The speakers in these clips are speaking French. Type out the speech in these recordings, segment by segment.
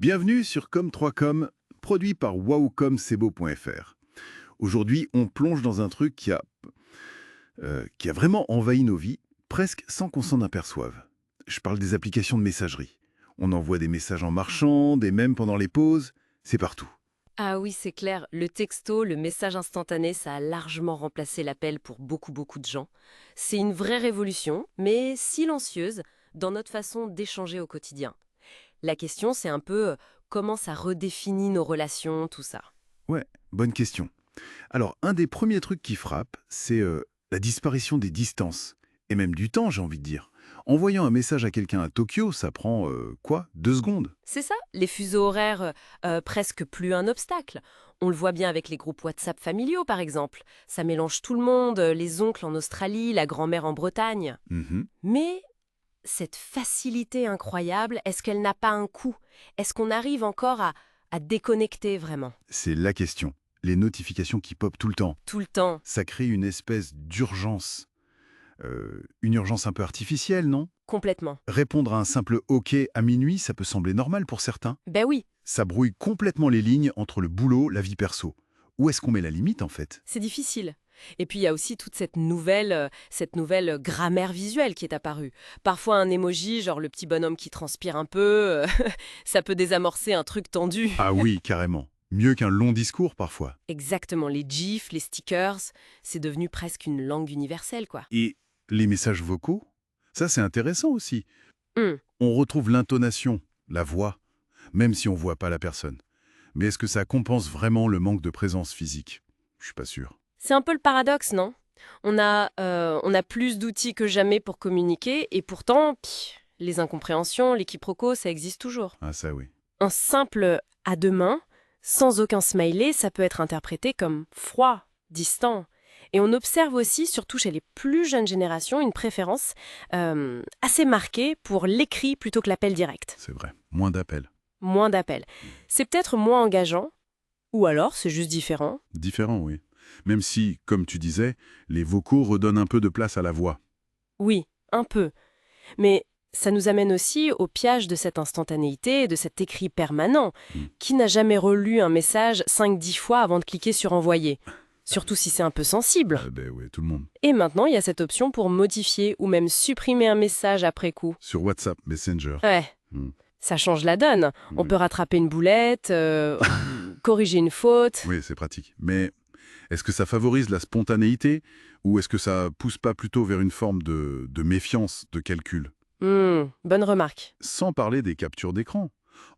Bienvenue sur Com3Com, produit par wowcomcebo.fr. Aujourd'hui, on plonge dans un truc qui a vraiment envahi nos vies, presque sans qu'on s'en aperçoive. Je parle des applications de messagerie. On envoie des messages en marchant, des mèmes pendant les pauses, c'est partout. Ah oui, c'est clair, le texto, le message instantané, ça a largement remplacé l'appel pour beaucoup de gens. C'est une vraie révolution, mais silencieuse, dans notre façon d'échanger au quotidien. La question, c'est un peu comment ça redéfinit nos relations, tout ça. Ouais, bonne question. Alors, un des premiers trucs qui frappe, c'est la disparition des distances. Et même du temps, j'ai envie de dire. Envoyant un message à quelqu'un à Tokyo, ça prend, quoi, 2 secondes? C'est ça, les fuseaux horaires, presque plus un obstacle. On le voit bien avec les groupes WhatsApp familiaux, par exemple. Ça mélange tout le monde, les oncles en Australie, la grand-mère en Bretagne. Mhm. Mais cette facilité incroyable, est-ce qu'elle n'a pas un coût? Est-ce qu'on arrive encore à déconnecter vraiment? C'est la question. Les notifications qui popent tout le temps. Tout le temps. Ça crée une espèce d'urgence. Une urgence un peu artificielle, non? Complètement. Répondre à un simple OK à minuit, ça peut sembler normal pour certains. Ben oui, Ça brouille complètement les lignes entre le boulot, la vie perso. Où est-ce qu'on met la limite, en fait? c'est difficile. Et puis il y a aussi toute cette nouvelle grammaire visuelle qui est apparue. Parfois un emoji, genre le petit bonhomme qui transpire un peu, ça peut désamorcer un truc tendu. Ah oui, carrément. Mieux qu'un long discours, parfois. Exactement, les gifs, les stickers, c'est devenu presque une langue universelle, quoi. Et les messages vocaux? Ça, c'est intéressant aussi. Hum. On retrouve l'intonation, la voix, même si on voit pas la personne. Mais est-ce que ça compense vraiment le manque de présence physique? Je suis pas sûr. C'est un peu le paradoxe, non? On a plus d'outils que jamais pour communiquer, et pourtant, les incompréhensions, les quiproquos, ça existe toujours. Ah ça oui. Un simple à deux mains, sans aucun smiley, ça peut être interprété comme froid, distant. Et on observe aussi, surtout chez les plus jeunes générations, une préférence assez marquée pour l'écrit plutôt que l'appel direct. C'est vrai. Moins d'appels. Moins d'appels. C'est peut-être moins engageant, ou alors c'est juste différent. Différent, oui. Même si, comme tu disais, les vocaux redonnent un peu de place à la voix. Oui, un peu. Mais ça nous amène aussi au piège de cette instantanéité, de cet écrit permanent. Hmm. Qui n'a jamais relu un message 5-10 fois avant de cliquer sur envoyer? Surtout si c'est un peu sensible. Ben oui, tout le monde. Et maintenant, il y a cette option pour modifier ou même supprimer un message après coup. Sur WhatsApp, Messenger. Ouais, Hmm. ça change la donne. On Oui. peut rattraper une boulette, corriger une faute. Oui, c'est pratique. Mais est-ce que ça favorise la spontanéité ou est-ce que ça pousse pas plutôt vers une forme de méfiance, de calcul? Bonne remarque. Sans parler des captures d'écran.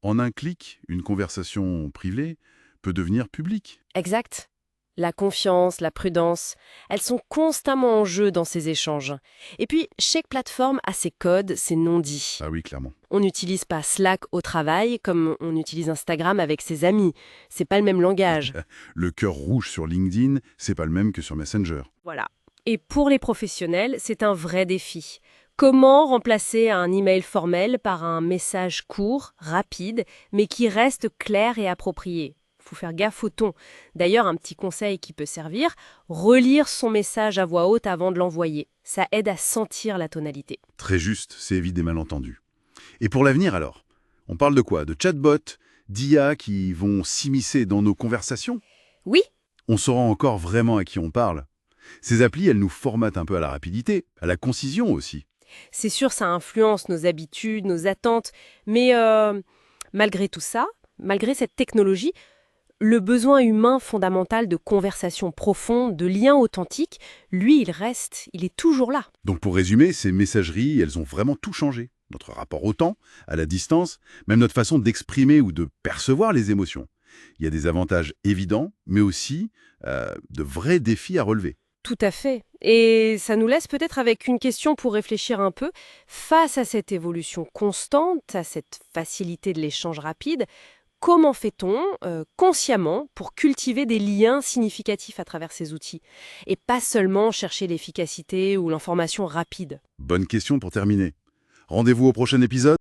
En un clic, une conversation privée peut devenir publique. Exact. La confiance, la prudence, elles sont constamment en jeu dans ces échanges. Et puis, chaque plateforme a ses codes, ses non-dits. Ah oui, clairement. On n'utilise pas Slack au travail comme on utilise Instagram avec ses amis. C'est pas le même langage. Le cœur rouge sur LinkedIn, c'est pas le même que sur Messenger. Voilà. Et pour les professionnels, c'est un vrai défi. Comment remplacer un email formel par un message court, rapide, mais qui reste clair et approprié? Faut faire gaffe au ton. D'ailleurs, un petit conseil qui peut servir, relire son message à voix haute avant de l'envoyer. Ça aide à sentir la tonalité. Très juste, c'est évite des malentendus. Et pour l'avenir alors? On parle de quoi? De chatbots, d'IA qui vont s'immiscer dans nos conversations? Oui, On saura encore vraiment à qui on parle. Ces applis, elles nous formatent un peu à la rapidité, à la concision aussi. c'est sûr, ça influence nos habitudes, nos attentes, mais malgré tout ça, malgré cette technologie, le besoin humain fondamental de conversation profonde, de lien authentique, lui, il reste, il est toujours là. Donc pour résumer, ces messageries, elles ont vraiment tout changé. Notre rapport au temps, à la distance, même notre façon d'exprimer ou de percevoir les émotions. Il y a des avantages évidents, mais aussi de vrais défis à relever. Tout à fait. Et ça nous laisse peut-être avec une question pour réfléchir un peu. Face à cette évolution constante, à cette facilité de l'échange rapide, comment fait-on consciemment pour cultiver des liens significatifs à travers ces outils? Et pas seulement chercher l'efficacité ou l'information rapide. Bonne question pour terminer. Rendez-vous au prochain épisode.